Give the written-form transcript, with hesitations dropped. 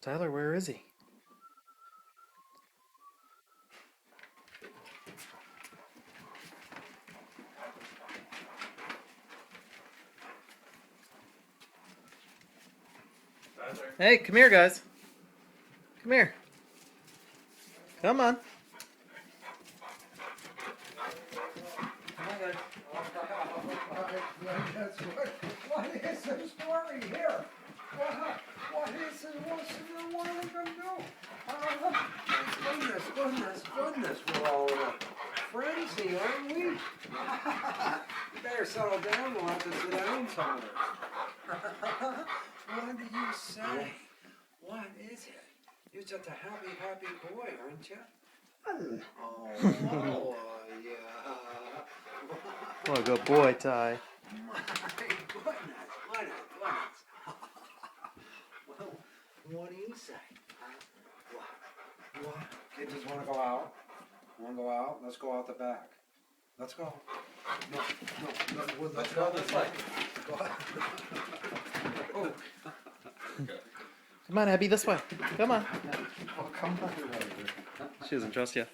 Tyler, where is he? Tyler. Hey, come here, guys. Come here. Come on. What is the story here? What is it? What are we gonna do? Goodness, we're all in a frenzy, aren't we? You better settle down, we'll have to sit down somewhere. What do you say? What is it? You're such a happy boy, aren't you? Oh, yeah. What a good boy, Ty. My goodness. Well, what do you say? What? Kids just want to go out? Want to go out? Let's go out the back. Let's go. No, let's go this way. Oh, Come on, Abby, this way. Come on. come on. She doesn't trust you.